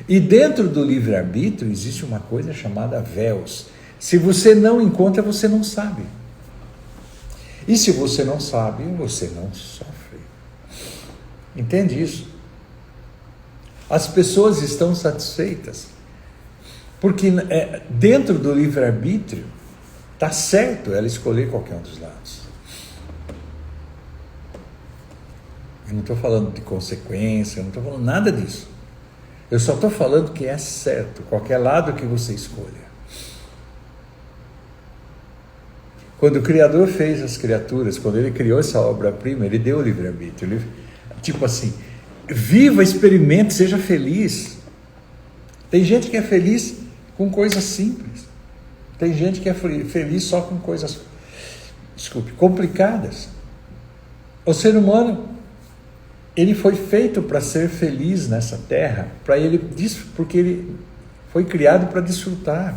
[SPEAKER 1] E dentro do livre-arbítrio existe uma coisa chamada véus. Se você não encontra, você não sabe. E se você não sabe, você não sofre. Entende isso? As pessoas estão satisfeitas. Porque dentro do livre-arbítrio, está certo ela escolher qualquer um dos lados. Eu não estou falando de consequência, eu não estou falando nada disso. Eu só estou falando que é certo, qualquer lado que você escolha. Quando o Criador fez as criaturas, quando ele criou essa obra-prima, ele deu o livre-arbítrio. Tipo assim, viva, experimente, seja feliz. Tem gente que é feliz com coisas simples. Tem gente que é feliz só com coisas, complicadas. O ser humano, ele foi feito para ser feliz nessa terra, porque ele foi criado para desfrutar.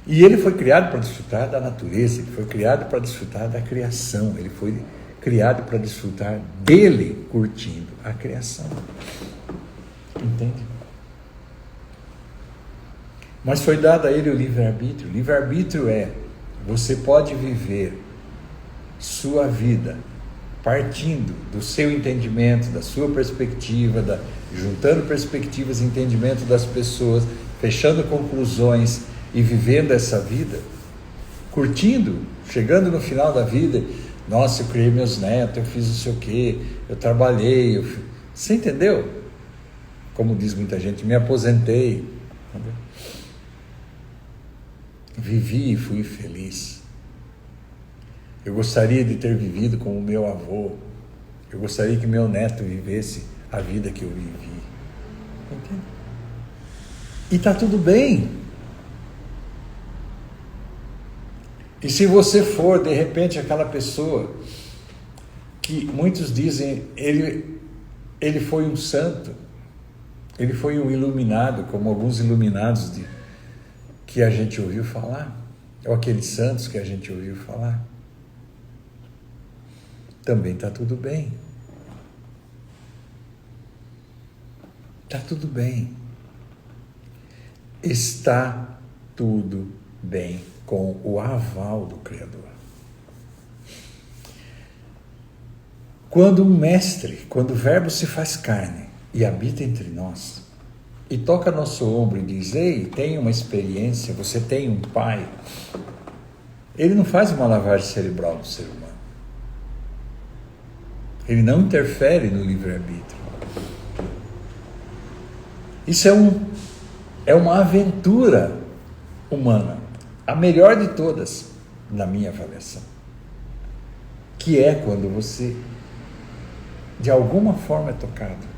[SPEAKER 1] E ele foi criado para desfrutar da natureza, ele foi criado para desfrutar da criação, ele foi criado para desfrutar dele curtindo a criação. Entende? Mas foi dado a ele o livre-arbítrio. Livre-arbítrio você pode viver sua vida partindo do seu entendimento, da sua perspectiva, juntando perspectivas e entendimento das pessoas, fechando conclusões e vivendo essa vida, curtindo, chegando no final da vida, Nossa, eu criei meus netos, eu fiz não sei o quê, eu trabalhei. Você entendeu? Como diz muita gente, me aposentei. Entendeu? Vivi e fui feliz. Eu gostaria de ter vivido como o meu avô. Eu gostaria que meu neto vivesse a vida que eu vivi. Entende? E está tudo bem. E se você for, de repente, aquela pessoa que muitos dizem, ele foi um santo, ele foi um iluminado, como alguns iluminados que a gente ouviu falar, ou aqueles santos que a gente ouviu falar, também está tudo bem. Está tudo bem. Está tudo bem com o aval do Criador. Quando o Verbo se faz carne e habita entre nós, e toca nosso ombro e diz, ei, tem uma experiência, você tem um pai, ele não faz uma lavagem cerebral do ser humano. Ele não interfere no livre-arbítrio. Isso é uma aventura humana, a melhor de todas, na minha avaliação, que é quando você, de alguma forma, é tocado,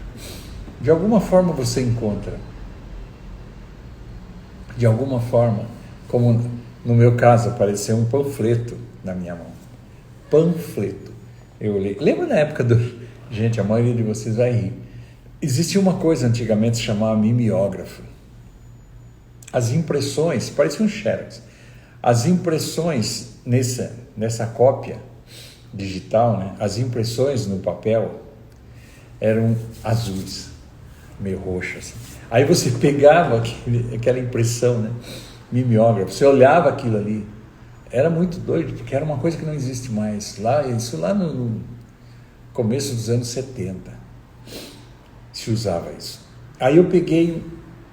[SPEAKER 1] de alguma forma você encontra, de alguma forma, como no meu caso apareceu um panfleto na minha mão, panfleto, eu li. Lembra na época gente, a maioria de vocês vai rir, existia uma coisa antigamente chamada mimeógrafo. As impressões, parecia um xerox, as impressões nessa cópia digital, né? As impressões no papel eram azuis, meio roxas. Aí você pegava aquela impressão, né? Mimeógrafo, você olhava aquilo ali, era muito doido, porque era uma coisa que não existe mais. Isso lá no começo dos anos 70 se usava isso. Aí eu peguei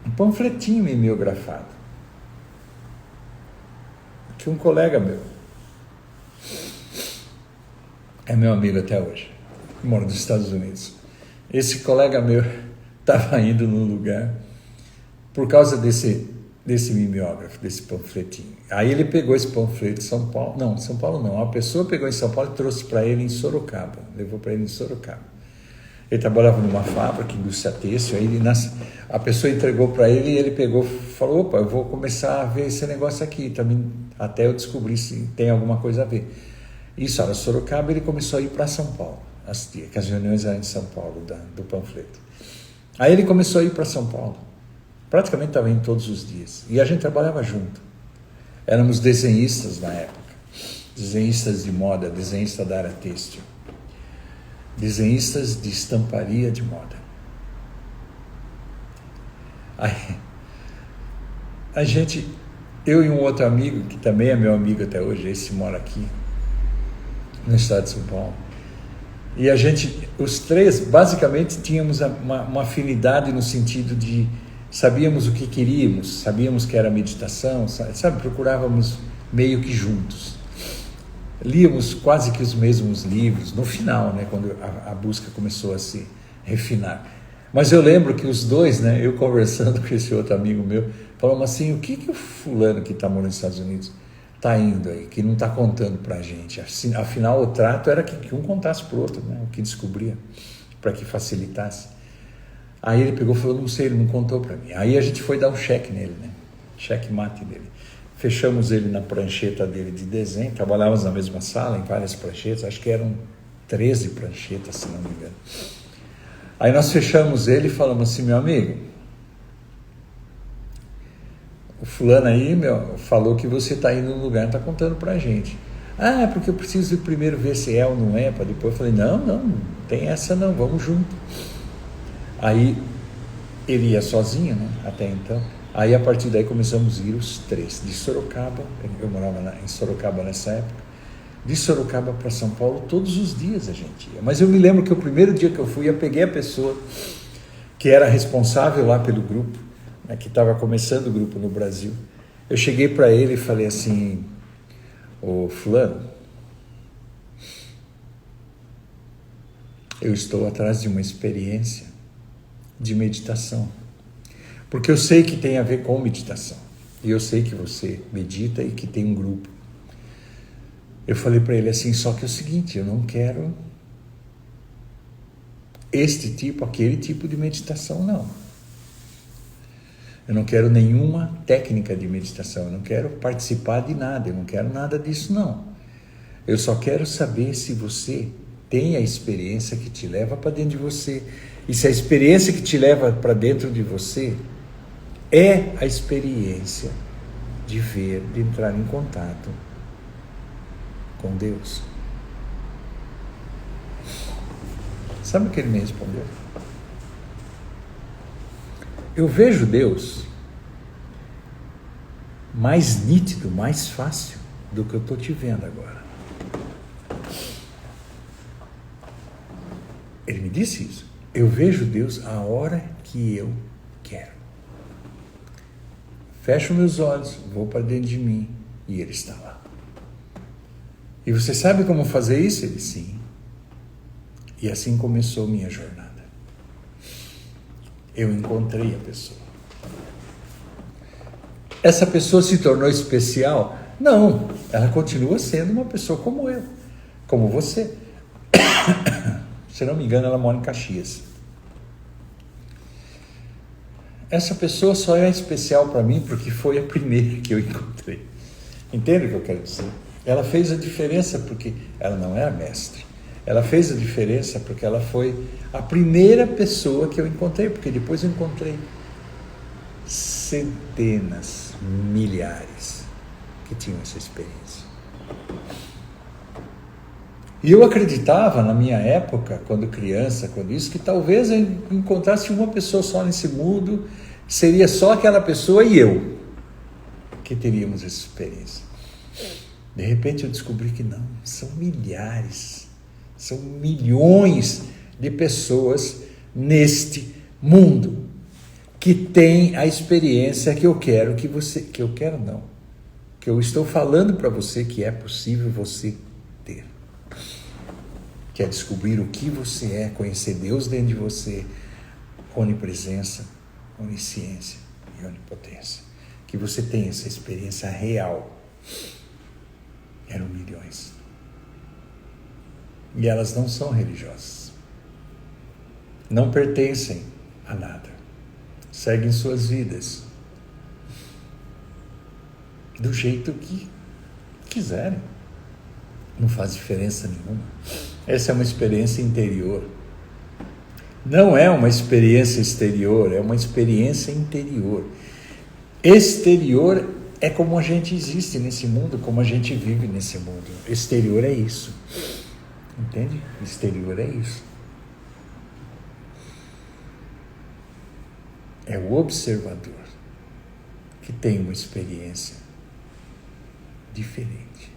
[SPEAKER 1] um panfletinho mimeografado que um colega meu, é meu amigo até hoje, mora nos Estados Unidos. Esse colega meu estava indo num lugar por causa desse mimeógrafo, desse panfletinho. Aí ele pegou esse panfleto em São Paulo, uma pessoa pegou em São Paulo e trouxe para ele em Sorocaba, levou para ele em Sorocaba. Ele trabalhava numa fábrica, indústria têxtil, aí a pessoa entregou para ele e ele pegou, falou, opa, eu vou começar a ver esse negócio aqui, também, até eu descobrir se tem alguma coisa a ver. Isso era Sorocaba, ele começou a ir para São Paulo, que as reuniões eram em São Paulo, do panfleto. Aí ele começou a ir para São Paulo, praticamente estava indo todos os dias, e a gente trabalhava junto. Éramos desenhistas na época, desenhistas de moda, desenhista da área têxtil. Desenhistas de estamparia de moda. Aí, eu e um outro amigo, que também é meu amigo até hoje, esse mora aqui, no estado de São Paulo, e os três, basicamente, tínhamos uma afinidade no sentido de, sabíamos o que queríamos, sabíamos que era meditação, sabe, procurávamos meio que juntos. Líamos quase que os mesmos livros, no final, né, quando a busca começou a se refinar. Mas eu lembro que os dois, né, eu conversando com esse outro amigo meu, falamos assim, o que o fulano que está morando nos Estados Unidos está indo aí, que não está contando para a gente? Afinal, o trato era que um contasse para o outro, né, o que descobria, para que facilitasse. Aí ele pegou e falou, não sei, ele não contou para mim. Aí a gente foi dar um cheque nele, né, cheque-mate dele. Fechamos ele na prancheta dele de desenho, trabalhávamos na mesma sala, em várias pranchetas, acho que eram 13 pranchetas, se não me engano. Aí nós fechamos ele e falamos assim, meu amigo, o fulano aí, falou que você está indo no lugar, está contando pra gente. Ah, é porque eu preciso primeiro ver se é ou não é, para depois. Eu falei, não tem essa não, vamos junto. Aí ele ia sozinho, né, até então. Aí, a partir daí, começamos a ir os três, de Sorocaba, eu morava em Sorocaba nessa época, de Sorocaba para São Paulo, todos os dias a gente ia. Mas eu me lembro que o primeiro dia que eu fui, eu peguei a pessoa que era responsável lá pelo grupo, né, que estava começando o grupo no Brasil. Eu cheguei para ele e falei assim, ô fulano, Eu estou atrás de uma experiência de meditação. Porque eu sei que tem a ver com meditação. E eu sei que você medita e que tem um grupo. Eu falei para ele assim, só que é o seguinte, eu não quero aquele tipo de meditação, não. Eu não quero nenhuma técnica de meditação, eu não quero participar de nada, eu não quero nada disso, não. Eu só quero saber se você tem a experiência que te leva para dentro de você. E se a experiência que te leva para dentro de você é a experiência de ver, de entrar em contato com Deus. Sabe o que ele me respondeu? Eu vejo Deus mais nítido, mais fácil do que eu estou te vendo agora. Ele me disse isso. Eu vejo Deus a hora que eu quero. Fecho meus olhos, vou para dentro de mim e Ele está lá. E você sabe como fazer isso? Ele, sim. E assim começou minha jornada. Eu encontrei a pessoa. Essa pessoa se tornou especial? Não, ela continua sendo uma pessoa como eu, como você. Se não me engano, ela mora em Caxias. Essa pessoa só é especial para mim porque foi a primeira que eu encontrei. Entende o que eu quero dizer? Ela fez a diferença porque ela não era mestre. Ela fez a diferença porque ela foi a primeira pessoa que eu encontrei, porque depois eu encontrei centenas, milhares que tinham essa experiência. E eu acreditava na minha época, quando criança, que talvez eu encontrasse uma pessoa só nesse mundo, seria só aquela pessoa e eu que teríamos essa experiência. De repente eu descobri que não, são milhares, são milhões de pessoas neste mundo que têm a experiência que eu quero que eu estou falando para você que é possível você ter. Que é descobrir o que você é, conhecer Deus dentro de você, onipresença, onisciência e onipotência. Que você tenha essa experiência real. Eram milhões. E elas não são religiosas. Não pertencem a nada. Seguem suas vidas do jeito que quiserem. Não faz diferença nenhuma. Essa é uma experiência interior. Não é uma experiência exterior, é uma experiência interior. Exterior é como a gente existe nesse mundo, como a gente vive nesse mundo. Exterior é isso. Entende? Exterior é isso. É o observador que tem uma experiência diferente.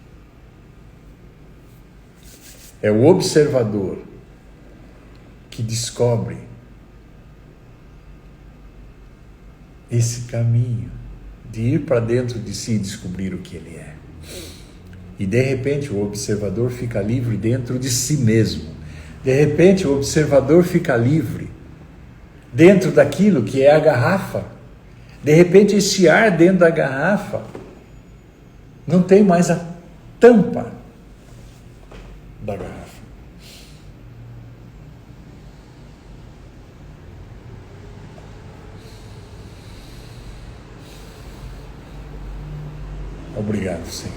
[SPEAKER 1] É o observador que descobre esse caminho de ir para dentro de si e descobrir o que ele é. E de repente o observador fica livre dentro de si mesmo. De repente o observador fica livre dentro daquilo que é a garrafa. De repente esse ar dentro da garrafa não tem mais a tampa da garrafa. Obrigado, Senhor.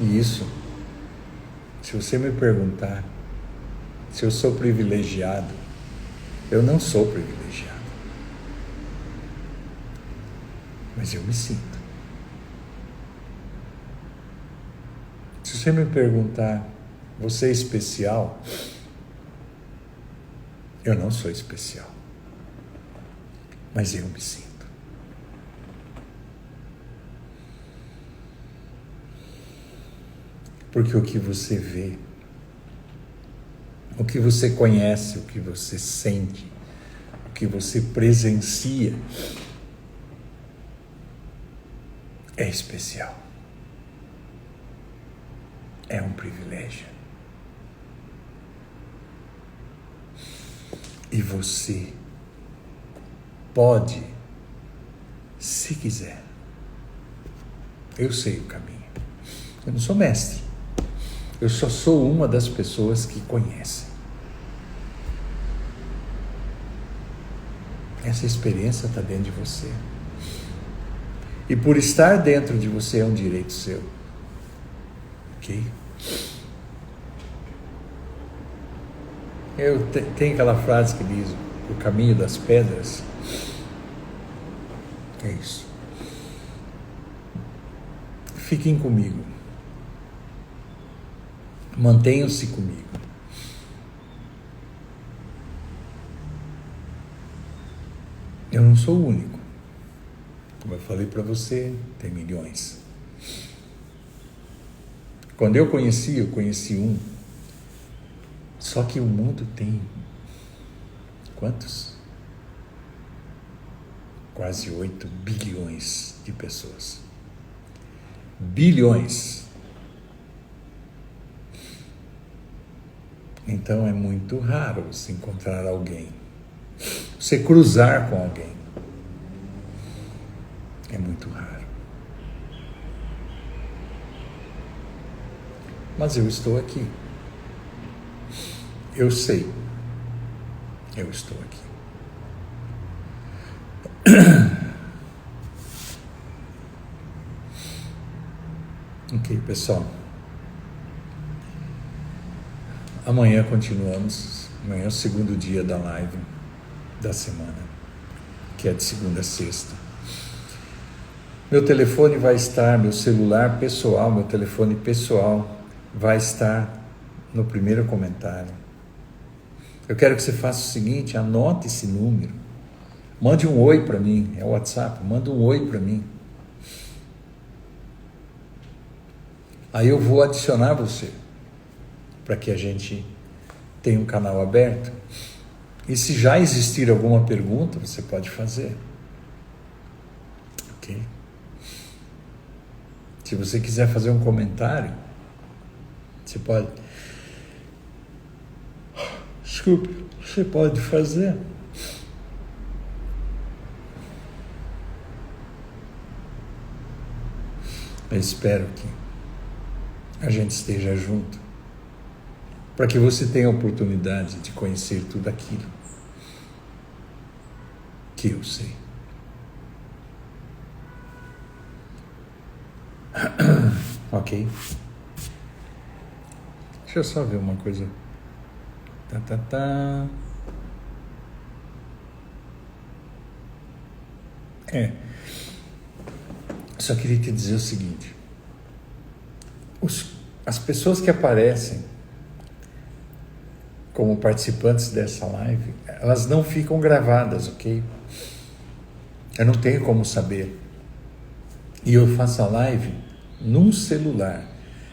[SPEAKER 1] E isso, se você me perguntar se eu sou privilegiado, eu não sou privilegiado. Mas eu me sinto. Se você me perguntar, você é especial? Eu não sou especial. Mas eu me sinto. Porque o que você vê, o que você conhece, o que você sente, o que você presencia é especial. é um privilégio. E você pode, se quiser. Eu sei o caminho. Eu não sou mestre. Eu só sou uma das pessoas que conhecem. Essa experiência está dentro de você. E por estar dentro de você é um direito seu. Ok? Tem aquela frase que diz: o caminho das pedras. É isso. Fiquem comigo. Mantenham-se comigo. Eu não sou o único. Como eu falei para você, tem milhões. Quando eu conheci um. Só que o mundo tem quantos? Quase 8 bilhões de pessoas. Bilhões. Então é muito raro você encontrar alguém. Você cruzar com alguém. É muito raro. Mas eu estou aqui. Eu sei. Eu estou aqui. Ok, pessoal. Amanhã continuamos. Amanhã é o segundo dia da live da semana, que é de segunda a sexta. Meu telefone vai estar, meu celular pessoal, meu telefone pessoal vai estar no primeiro comentário. Eu quero que você faça o seguinte: anote esse número. Mande um oi para mim, é o WhatsApp, manda um oi para mim. Aí eu vou adicionar você, para que a gente tenha um canal aberto. E se já existir alguma pergunta, você pode fazer. Ok? Se você quiser fazer um comentário, você pode. Desculpe, você pode fazer. Eu espero que a gente esteja junto, para que você tenha a oportunidade de conhecer tudo aquilo que eu sei. Ok? Deixa eu só ver uma coisa. Só queria te dizer o seguinte: as pessoas que aparecem como participantes dessa live, elas não ficam gravadas, ok? Eu não tenho como saber. E eu faço a live num celular.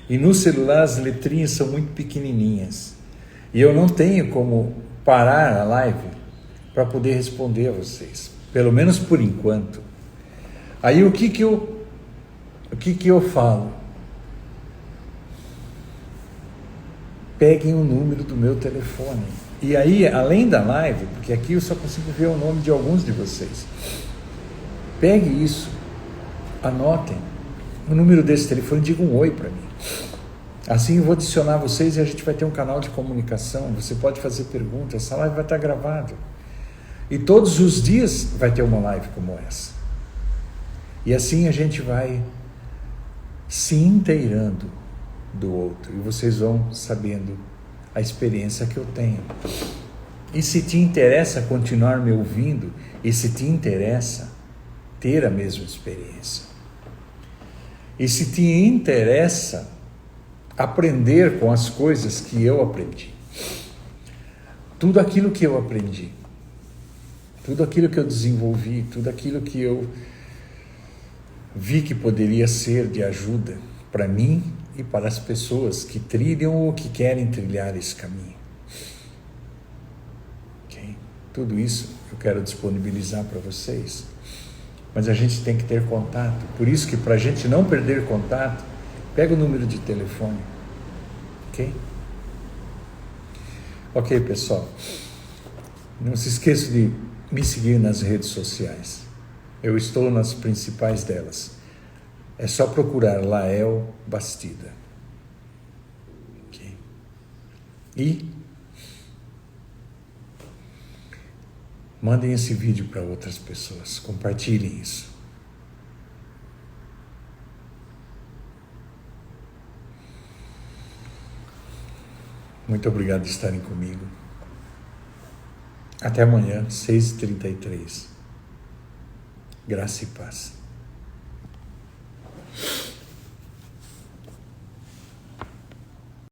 [SPEAKER 1] E no celular as letrinhas são muito pequenininhas. E eu não tenho como parar a live para poder responder a vocês. Pelo menos por enquanto. Aí o que eu falo? Peguem o número do meu telefone. E aí, além da live, porque aqui eu só consigo ver o nome de alguns de vocês. Pegue isso, anotem o número desse telefone, diga um oi para mim. Assim eu vou adicionar vocês e a gente vai ter um canal de comunicação. Você pode fazer perguntas, essa live vai estar gravada. E todos os dias vai ter uma live como essa. E assim a gente vai se inteirando do outro. E vocês vão sabendo a experiência que eu tenho. E se te interessa continuar me ouvindo, e se te interessa ter a mesma experiência, e se te interessa aprender com as coisas que eu aprendi, tudo aquilo que eu aprendi, tudo aquilo que eu desenvolvi, tudo aquilo que eu vi que poderia ser de ajuda para mim e para as pessoas que trilham ou que querem trilhar esse caminho. Okay? Tudo isso eu quero disponibilizar para vocês, mas a gente tem que ter contato. Por isso que, para a gente não perder contato, pega o número de telefone, Ok? Ok, pessoal. Não se esqueça de me seguir nas redes sociais. Eu estou nas principais delas. É só procurar Lael Bastida. Okay. E mandem esse vídeo para outras pessoas. Compartilhem isso. Muito obrigado por estarem comigo. Até amanhã, 6h33. Graça e paz.